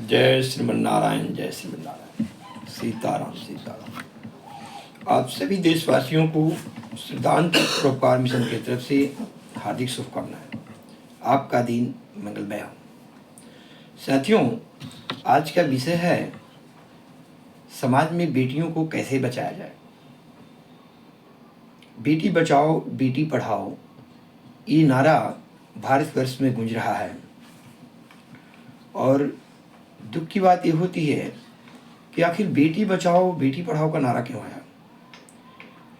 जय श्रीमन्नारायण, जय श्रीमन्नारायण। सीताराम सीताराम। आप सभी देशवासियों को सिद्धांत परोपकार मिशन की तरफ से हार्दिक शुभकामनाएं। आपका दिन मंगलमय हो। साथियों, आज का विषय है समाज में बेटियों को कैसे बचाया जाए। बेटी बचाओ बेटी पढ़ाओ, ये नारा भारतवर्ष में गूंज रहा है। और दुख की बात ये होती है कि आखिर बेटी बचाओ बेटी पढ़ाओ का नारा क्यों आया।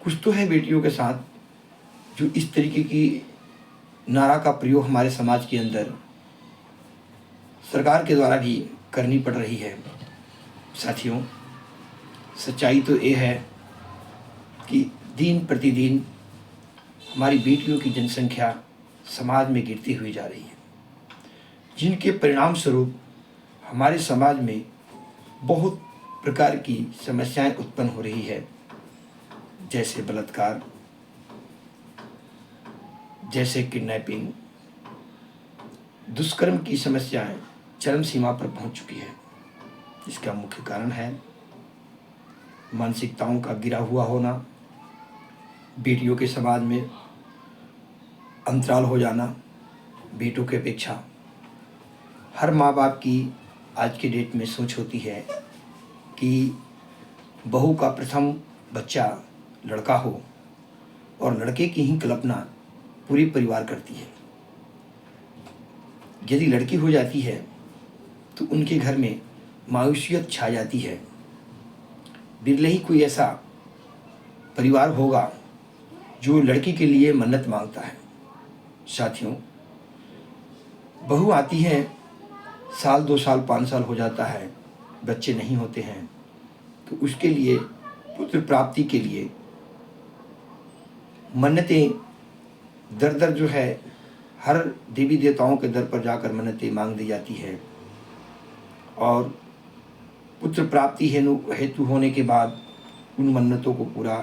कुछ तो है बेटियों के साथ जो इस तरीके की नारा का प्रयोग हमारे समाज के अंदर सरकार के द्वारा भी करनी पड़ रही है। साथियों, सच्चाई तो ये है कि दिन प्रतिदिन हमारी बेटियों की जनसंख्या समाज में गिरती हुई जा रही है, जिनके परिणाम स्वरूप हमारे समाज में बहुत प्रकार की समस्याएं उत्पन्न हो रही है, जैसे बलात्कार, जैसे किडनैपिंग, दुष्कर्म की समस्याएं चरम सीमा पर पहुंच चुकी है। इसका मुख्य कारण है मानसिकताओं का गिरा हुआ होना, बेटियों के समाज में अंतराल हो जाना। बेटों की अपेक्षा हर माँ बाप की आज के डेट में सोच होती है कि बहू का प्रथम बच्चा लड़का हो और लड़के की ही कल्पना पूरे परिवार करती है। यदि लड़की हो जाती है तो उनके घर में मायूसियत छा जाती है। बिरले ही कोई ऐसा परिवार होगा जो लड़की के लिए मन्नत मांगता है। साथियों, बहू आती है, साल 2 साल 5 साल हो जाता है, बच्चे नहीं होते हैं, तो उसके लिए पुत्र प्राप्ति के लिए मन्नतें दर दर जो है हर देवी देवताओं के दर पर जाकर मन्नतें मांग दी जाती है। और पुत्र प्राप्ति हेतु होने के बाद उन मन्नतों को पूरा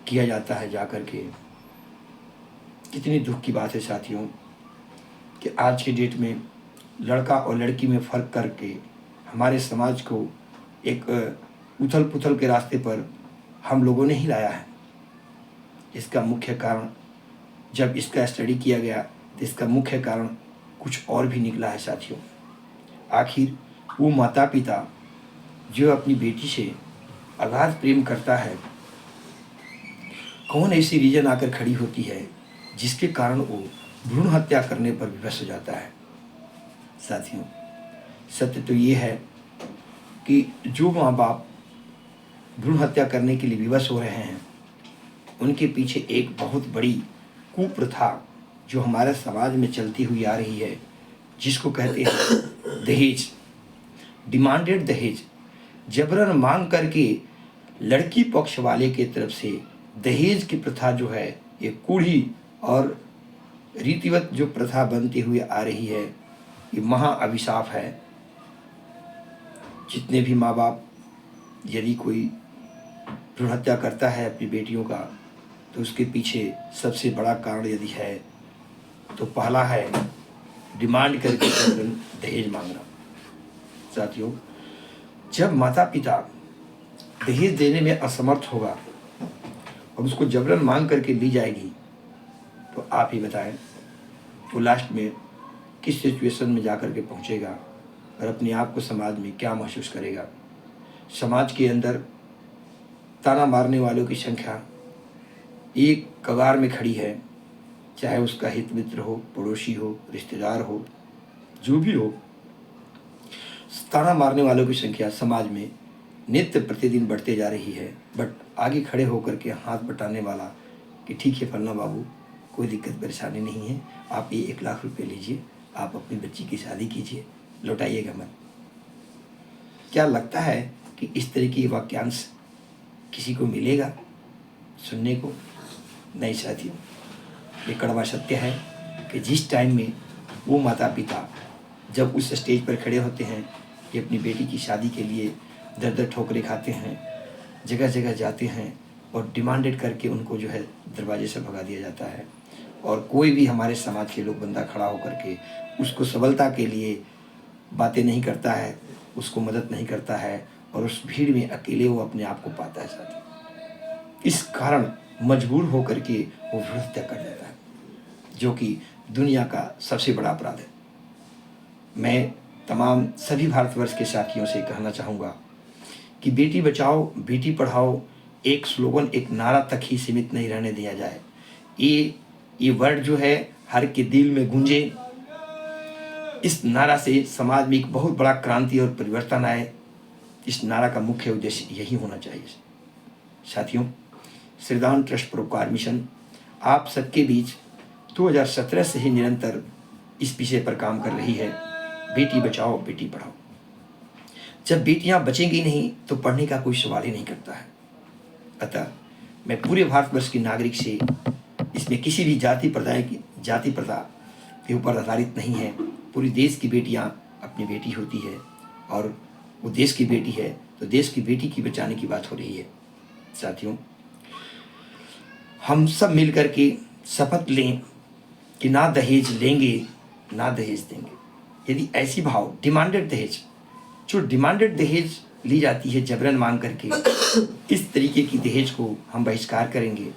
किया जाता है जाकर के। कितनी दुख की बात है साथियों कि आज के डेट में लड़का और लड़की में फ़र्क करके हमारे समाज को एक उथल पुथल के रास्ते पर हम लोगों ने ही लाया है। इसका मुख्य कारण जब इसका स्टडी किया गया तो इसका मुख्य कारण कुछ और भी निकला है साथियों। आखिर वो माता पिता जो अपनी बेटी से अगाध प्रेम करता है, कौन ऐसी रीजन आकर खड़ी होती है जिसके कारण वो भ्रूण हत्या करने पर विवश हो जाता है। साथियों, सत्य तो ये है कि जो माँ बाप भ्रूण हत्या करने के लिए विवश हो रहे हैं, उनके पीछे एक बहुत बड़ी कुप्रथा जो हमारे समाज में चलती हुई आ रही है, जिसको कहते हैं दहेज, डिमांडेड दहेज। जबरन मांग करके लड़की पक्ष वाले के तरफ से दहेज की प्रथा जो है, ये कूढ़ी और रीतिवत जो प्रथा बनती हुई आ रही है, ये महा अभिशाप है। जितने भी माँ बाप यदि कोई भ्रूण हत्या करता है अपनी बेटियों का, तो उसके पीछे सबसे बड़ा कारण यदि है तो पहला है डिमांड करके दहेज मांगना। साथियों, जब माता पिता दहेज देने में असमर्थ होगा और उसको जबरन मांग करके ली जाएगी, तो आप ही बताएं वो लास्ट में किस सिचुएशन में जाकर के पहुंचेगा और अपने आप को समाज में क्या महसूस करेगा। समाज के अंदर ताना मारने वालों की संख्या एक कगार में खड़ी है, चाहे उसका हित मित्र हो, पड़ोसी हो, रिश्तेदार हो, जो भी हो। ताना मारने वालों की संख्या समाज में नित्य प्रतिदिन बढ़ते जा रही है। बट आगे खड़े होकर के हाथ बटाने वाला कि ठीक है फलना बाबू, कोई दिक्कत परेशानी नहीं है, आप ये 1 लाख रुपए लीजिए, आप अपनी बच्ची की शादी कीजिए, लौटाइएगा मत। क्या लगता है कि इस तरीके के वाक्यांश किसी को मिलेगा सुनने को? नहीं साथियों, ये कड़वा सत्य है कि जिस टाइम में वो माता पिता जब उस स्टेज पर खड़े होते हैं कि अपनी बेटी की शादी के लिए दर दर ठोकरें खाते हैं, जगह जगह जाते हैं और डिमांडेड करके उनको जो है दरवाजे से भगा दिया जाता है, और कोई भी हमारे समाज के लोग बंदा खड़ा होकर के उसको सबलता के लिए बातें नहीं करता है, उसको मदद नहीं करता है और उस भीड़ में अकेले वो अपने आप को पाता है साथी। इस कारण मजबूर होकर के वो भ्रूण हत्या कर देता है, जो कि दुनिया का सबसे बड़ा अपराध है। मैं तमाम सभी भारतवर्ष के साथियों से कहना चाहूँगा कि बेटी बचाओ बेटी पढ़ाओ एक स्लोगन, एक नारा तक ही सीमित नहीं रहने दिया जाए। ये वर्ड जो है हर के दिल में गूंजे। इस नारा से समाज में एक बहुत बड़ा क्रांति और परिवर्तन आए। इस नारा का मुख्य उद्देश्य यही होना चाहिए। साथियों, श्रीदान ट्रस्ट परोपकार मिशन आप सबके बीच 2017 से ही निरंतर इस विषय पर काम कर रही है, बेटी बचाओ बेटी पढ़ाओ। जब बेटियां बचेंगी नहीं तो पढ़ने का कोई सवाल ही नहीं करता है। अतः मैं पूरे भारतवर्ष के नागरिक से, इसमें किसी भी जाति प्रथा के ऊपर आधारित नहीं है, पूरी देश की बेटियां अपनी बेटी होती है और वो देश की बेटी है तो देश की बेटी की बचाने की बात हो रही है। साथियों, हम सब मिलकर के शपथ लें कि ना दहेज लेंगे ना दहेज देंगे। यदि ऐसी भाव डिमांडेड दहेज, जो डिमांडेड दहेज ली जाती है जबरन मांग करके, इस तरीके की दहेज को हम बहिष्कार करेंगे।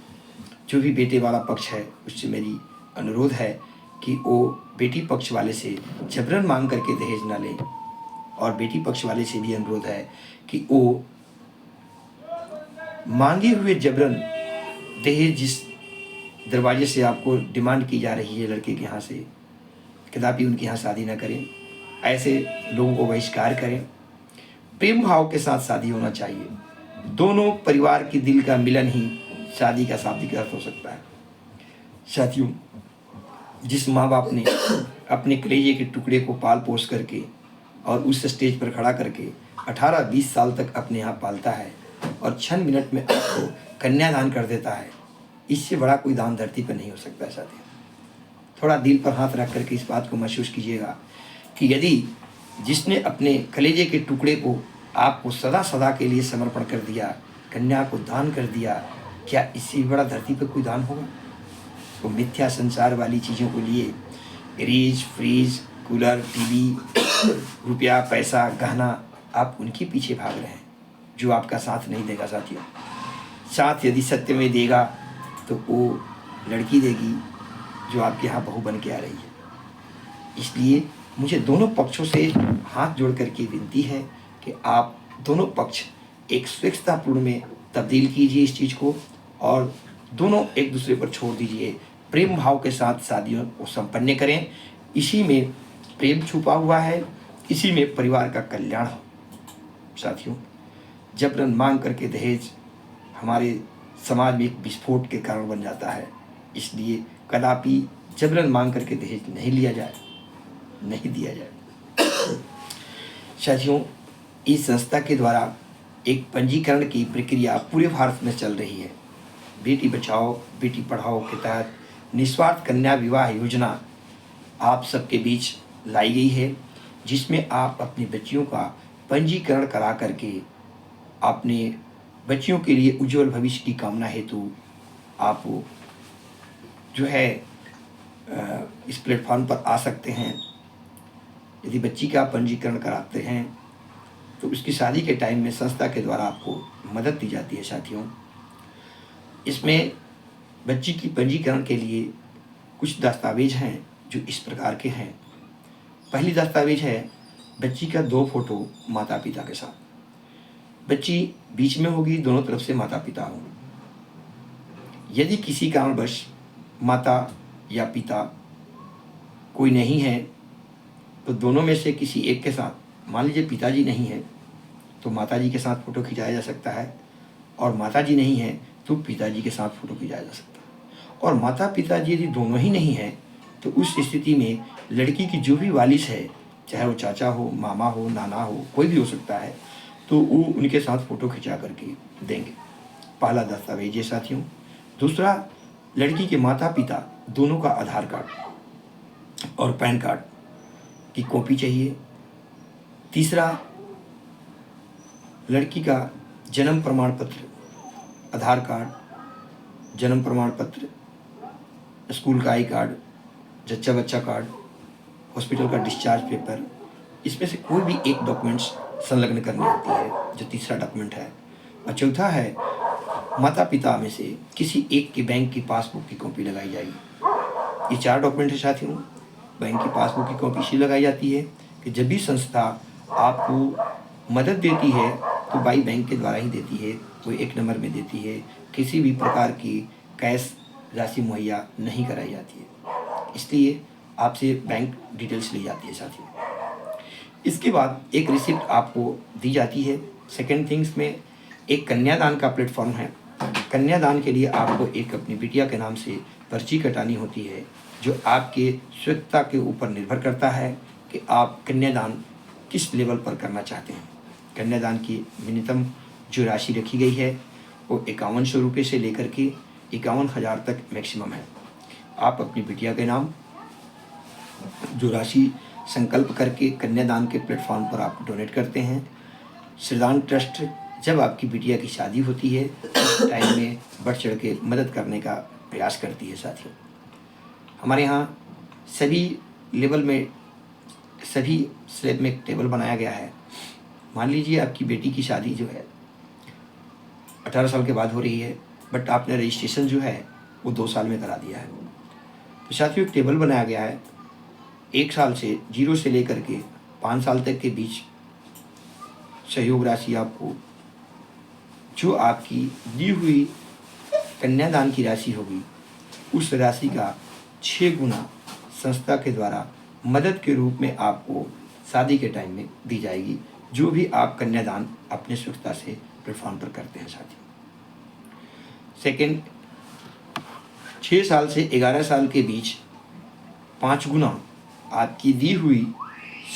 जो भी बेटे वाला पक्ष है उससे मेरी अनुरोध है कि वो बेटी पक्ष वाले से जबरन मांग करके दहेज ना लें, और बेटी पक्ष वाले से भी अनुरोध है कि वो मांगे हुए जबरन दहेज जिस दरवाजे से आपको डिमांड की जा रही है लड़के के यहाँ से, कदापि उनके यहाँ शादी ना करें। ऐसे लोगों को बहिष्कार करें। प्रेम भाव के साथ शादी होना चाहिए। दोनों परिवार के दिल का मिलन ही शादी का शाब्दिक अर्थ हो सकता है। साथियों, जिस माँ बाप ने अपने कलेजे के टुकड़े को पाल पोस करके और उस स्टेज पर खड़ा करके 18-20 साल तक अपने यहाँ पालता है और 6 मिनट में आपको कन्यादान कर देता है, इससे बड़ा कोई दान धरती पर नहीं हो सकता है। साथियों, थोड़ा दिल पर हाथ रख करके इस बात को महसूस कीजिएगा कि यदि जिसने अपने कलेजे के टुकड़े को आपको सदा सदा के लिए समर्पण कर दिया, कन्या को दान कर दिया, क्या इससे बड़ा धरती पर कोई दान होगा? तो मिथ्या संसार वाली चीज़ों को लिए फ्रिज, कूलर, टीवी, रुपया, पैसा, गहना, आप उनके पीछे भाग रहे हैं जो आपका साथ नहीं देगा। साथियों, साथ यदि सत्य में देगा तो वो लड़की देगी जो आपके यहाँ बहू बन के आ रही है। इसलिए मुझे दोनों पक्षों से हाथ जोड़ करके विनती है कि आप दोनों पक्ष एक स्वच्छतापूर्ण में तब्दील कीजिए इस चीज़ को, और दोनों एक दूसरे पर छोड़ दीजिए। प्रेम भाव के साथ शादियों को संपन्न करें। इसी में प्रेम छुपा हुआ है, इसी में परिवार का कल्याण हो। साथियों, जबरन मांग करके दहेज हमारे समाज में एक विस्फोट के कारण बन जाता है। इसलिए कदापि जबरन मांग करके दहेज नहीं लिया जाए, नहीं दिया जाए। साथियों, इस संस्था के द्वारा एक पंजीकरण की प्रक्रिया पूरे भारत में चल रही है। बेटी बचाओ बेटी पढ़ाओ के तहत निस्वार्थ कन्या विवाह योजना आप सबके बीच लाई गई है, जिसमें आप अपनी बच्चियों का पंजीकरण करा करके अपने बच्चियों के लिए उज्जवल भविष्य की कामना हेतु आप जो है इस प्लेटफॉर्म पर आ सकते हैं। यदि बच्ची का पंजीकरण कराते हैं तो उसकी शादी के टाइम में संस्था के द्वारा आपको मदद दी जाती है। साथियों, इसमें बच्ची की पंजीकरण के लिए कुछ दस्तावेज हैं जो इस प्रकार के हैं। पहली दस्तावेज है बच्ची का 2 फोटो माता पिता के साथ। बच्ची बीच में होगी, दोनों तरफ से माता पिता होंगे। यदि किसी कारणवश माता या पिता कोई नहीं है तो दोनों में से किसी एक के साथ, मान लीजिए पिताजी नहीं है तो माताजी के साथ फ़ोटो खिंचाया जा सकता है, और माताजी नहीं है तो पिताजी के साथ फ़ोटो खिंचाया जा सकता है। और माता पिताजी यदि दोनों ही नहीं हैं तो उस स्थिति में लड़की की जो भी वालिस है, चाहे वो चाचा हो, मामा हो, नाना हो, कोई भी हो सकता है, तो वो उनके साथ फ़ोटो खिंचा करके देंगे। पहला दस्तावेज है साथियों। दूसरा, लड़की के माता पिता दोनों का आधार कार्ड और पैन कार्ड की कॉपी चाहिए। तीसरा, लड़की का जन्म प्रमाण पत्र, आधार कार्ड, जन्म प्रमाण पत्र, स्कूल का आई कार्ड, जच्चा बच्चा कार्ड, हॉस्पिटल का डिस्चार्ज पेपर इसमें से कोई भी एक डॉक्यूमेंट्स संलग्न करनी होती है, जो तीसरा डॉक्यूमेंट है। और चौथा है माता पिता में से किसी एक के बैंक की पासबुक की कॉपी लगाई जाएगी। ये 4 डॉक्यूमेंट है साथियों। बैंक की पासबुक की कॉपी इसलिए लगाई जाती है कि जब भी संस्था आपको मदद देती है तो बाई बैंक के द्वारा ही देती है, कोई एक नंबर में देती है, किसी भी प्रकार की कैश राशि मुहैया नहीं कराई जाती है। इसलिए आपसे बैंक डिटेल्स ली जाती है साथियों। इसके बाद एक रिसिप्ट आपको दी जाती है। सेकेंड थिंग्स में एक कन्यादान का प्लेटफॉर्म है। कन्यादान के लिए आपको एक अपनी बिटिया के नाम से पर्ची कटानी होती है, जो आपके स्वच्छता के ऊपर निर्भर करता है कि आप कन्यादान किस लेवल पर करना चाहते हैं। कन्यादान की न्यूनतम जो राशि रखी गई है वो 5100 रुपये से लेकर के 51,000 तक मैक्सिमम है। आप अपनी बिटिया के नाम जो राशि संकल्प करके कन्यादान के प्लेटफॉर्म पर आप डोनेट करते हैं। श्रीदान ट्रस्ट जब आपकी बिटिया की शादी होती है उस टाइम में बढ़ चढ़ के मदद करने का प्रयास करती है साथियों। हमारे यहाँ सभी लेवल में सभी स्लैब में एक टेबल बनाया गया है। मान लीजिए आपकी बेटी की शादी जो है 18 साल के बाद हो रही है, बट आपने रजिस्ट्रेशन जो है वो 2 साल में करा दिया है। तो साथियों एक टेबल बनाया गया है, 1 साल से 0 से लेकर के 5 साल तक के बीच सहयोग राशि आपको जो आपकी दी हुई कन्यादान की राशि होगी उस राशि का 6 गुना संस्था के द्वारा मदद के रूप में आपको शादी के टाइम में दी जाएगी, जो भी आप कन्यादान अपने स्वच्छता से प्लेटफॉर्म पर करते हैं साथियों। सेकेंड, 6 साल से 11 साल के बीच 5 गुना आपकी दी हुई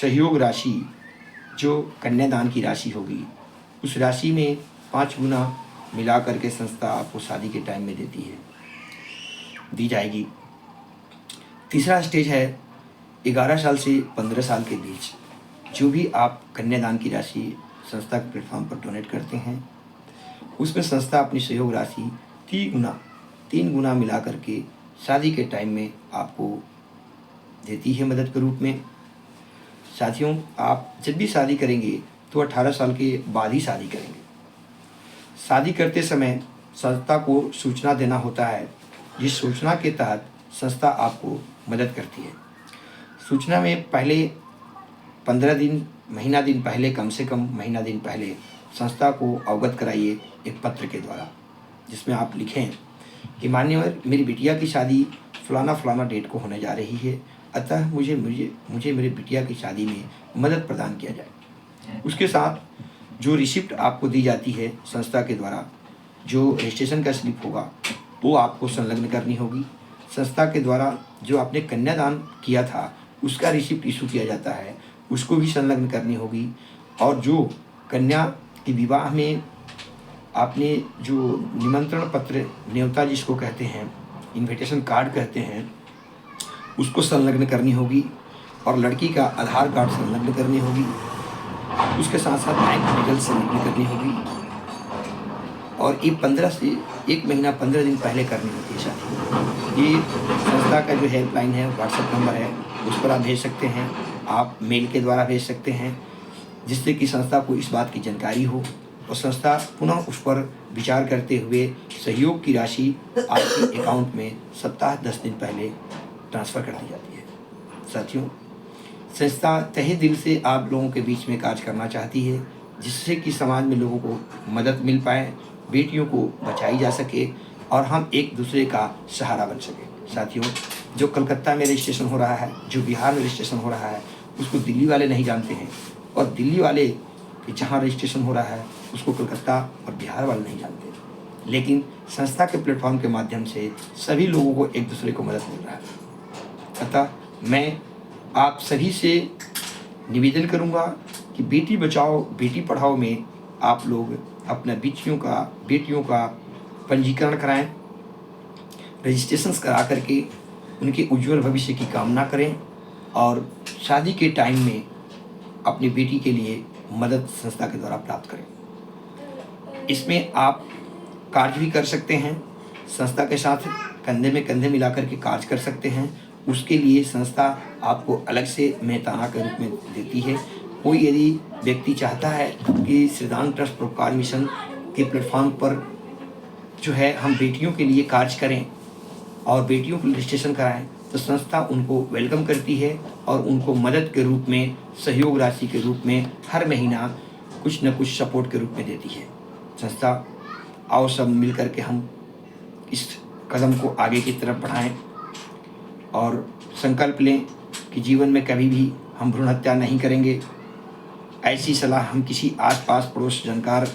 सहयोग राशि जो कन्यादान की राशि होगी उस राशि में 5 गुना मिला करके संस्था आपको शादी के टाइम में दी जाएगी। तीसरा स्टेज है 11 साल से 15 साल के बीच जो भी आप कन्यादान की राशि संस्था के प्लेटफॉर्म पर डोनेट करते हैं उसमें संस्था अपनी सहयोग राशि 3 गुना मिला करके शादी के टाइम में आपको देती है मदद के रूप में। साथियों आप जब भी शादी करेंगे तो 18 साल के बाद ही शादी करेंगे। शादी करते समय संस्था को सूचना देना होता है, जिस सूचना के तहत संस्था आपको मदद करती है। सूचना में पहले 15 दिन महीना दिन पहले, कम से कम महीना दिन पहले संस्था को अवगत कराइए एक पत्र के द्वारा, जिसमें आप लिखें कि मान्यवर मेरी बिटिया की शादी फलाना डेट को होने जा रही है, अतः मुझे मेरी बिटिया की शादी में मदद प्रदान किया जाए। उसके साथ जो रिसिप्ट आपको दी जाती है संस्था के द्वारा, जो रजिस्ट्रेशन का स्लिप होगा वो आपको संलग्न करनी होगी। संस्था के द्वारा जो आपने कन्यादान किया था उसका रिसिप्ट इशू किया जाता है, उसको भी संलग्न करनी होगी। और जो कन्या के विवाह में आपने जो निमंत्रण पत्र, न्योता जिसको कहते हैं, इनविटेशन कार्ड कहते हैं, उसको संलग्न करनी होगी। और लड़की का आधार कार्ड संलग्न करनी होगी। उसके साथ साथ बैंक डिटेल्स संलग्न करनी होगी। और ये 15 से 1 महीना 15 दिन पहले करनी होती है शादी। ये संस्था का जो हेल्पलाइन है, व्हाट्सएप नंबर है, उस पर आप भेज सकते हैं, आप मेल के द्वारा भेज सकते हैं, जिससे कि संस्था को इस बात की जानकारी हो और संस्था पुनः उस पर विचार करते हुए सहयोग की राशि आपके अकाउंट में सप्ताह 10 दिन पहले ट्रांसफ़र कर दी जाती है। साथियों संस्था तहे दिल से आप लोगों के बीच में कार्य करना चाहती है, जिससे कि समाज में लोगों को मदद मिल पाए, बेटियों को बचाई जा सके और हम एक दूसरे का सहारा बन सके। साथियों जो कलकत्ता में रजिस्ट्रेशन हो रहा है, जो बिहार में रजिस्ट्रेशन हो रहा है, उसको दिल्ली वाले नहीं जानते हैं, और दिल्ली वाले कि जहाँ रजिस्ट्रेशन हो रहा है उसको कलकत्ता और बिहार वाले नहीं जानते। लेकिन संस्था के प्लेटफॉर्म के माध्यम से सभी लोगों को एक दूसरे को मदद मिल रहा है। अतः मैं आप सभी से निवेदन करूंगा कि बेटी बचाओ बेटी पढ़ाओ में आप लोग अपना बेटियों का पंजीकरण कराएं, रजिस्ट्रेशंस करा करके उनके उज्जवल भविष्य की कामना करें और शादी के टाइम में अपनी बेटी के लिए मदद संस्था के द्वारा प्राप्त करें। इसमें आप कार्य भी कर सकते हैं, संस्था के साथ कंधे में कंधे मिलाकर के कार्य कर सकते हैं। उसके लिए संस्था आपको अलग से मेहताना के रूप में देती है। कोई यदि व्यक्ति चाहता है कि श्रीदान ट्रस्ट परोपकार मिशन के प्लेटफॉर्म पर जो है हम बेटियों के लिए कार्य करें और बेटियों को रजिस्ट्रेशन कराएं, तो संस्था उनको वेलकम करती है और उनको मदद के रूप में, सहयोग राशि के रूप में हर महीना कुछ न कुछ सपोर्ट के रूप में देती है संस्था। आओ सब मिल कर के हम इस कदम को आगे की तरफ बढ़ाएं और संकल्प लें कि जीवन में कभी भी हम भ्रूण हत्या नहीं करेंगे। ऐसी सलाह हम किसी आस-पास पड़ोस जानकार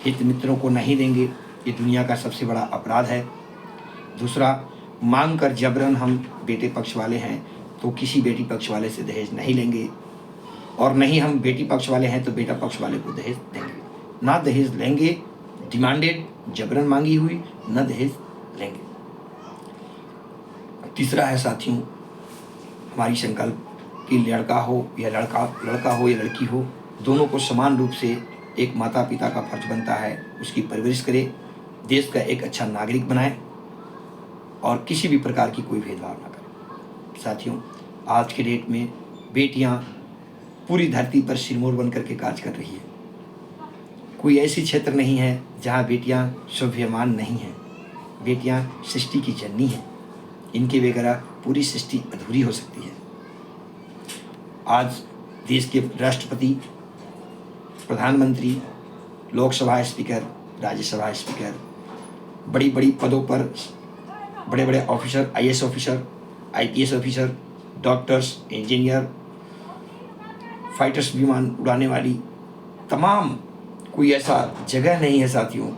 हित मित्रों को नहीं देंगे। ये दुनिया का सबसे बड़ा अपराध है। दूसरा, मांग कर जबरन हम बेटे पक्ष वाले हैं तो किसी बेटी पक्ष वाले से दहेज नहीं लेंगे, और नहीं हम बेटी पक्ष वाले हैं तो बेटा पक्ष वाले को दहेज देंगे। ना दहेज लेंगे, डिमांडेड जबरन मांगी हुई, न दहेज लेंगे। तीसरा है साथियों, हमारी संकल्प कि लड़का हो या लड़का हो या लड़की हो, दोनों को समान रूप से एक माता पिता का फर्ज बनता है उसकी परवरिश करे, देश का एक अच्छा नागरिक बनाए और किसी भी प्रकार की कोई भेदभाव ना करे। साथियों, आज के डेट में बेटियां पूरी धरती पर सिरमौर बन करके कार्य कर रही है। कोई ऐसी क्षेत्र नहीं है जहां बेटियां स्वाभिमान नहीं हैं। बेटियां सृष्टि की जननी हैं। इनके बगैर पूरी सृष्टि अधूरी हो सकती है। आज देश के राष्ट्रपति, प्रधानमंत्री, लोकसभा स्पीकर, राज्यसभा स्पीकर, बड़ी बड़ी पदों पर बड़े बड़े officer, IAS officer, IPS officer, doctors, engineer, fighters विमान उड़ाने वाली, तमाम कोई ऐसा जगह नहीं है साथियों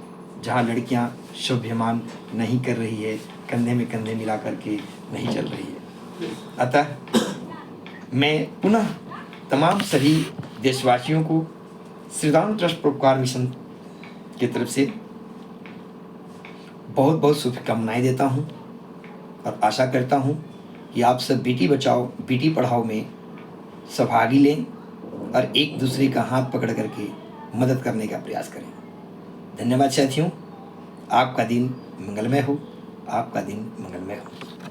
जहां लड़कियां स्वाभिमान नहीं कर रही है, कंधे में कंधे मिला करके नहीं चल रही है। अतः मैं पुनः तमाम सभी देशवासियों को श्रीदान ट्रस्ट परोपकार मिशन की तरफ से बहुत बहुत शुभकामनाएं देता हूं और आशा करता हूं कि आप सब बेटी बचाओ बेटी पढ़ाओ में सहभागी लें और एक दूसरे का हाथ पकड़ करके मदद करने का प्रयास करें। धन्यवाद साथियों। आपका दिन मंगलमय हो, आपका दिन मंगलमय हो।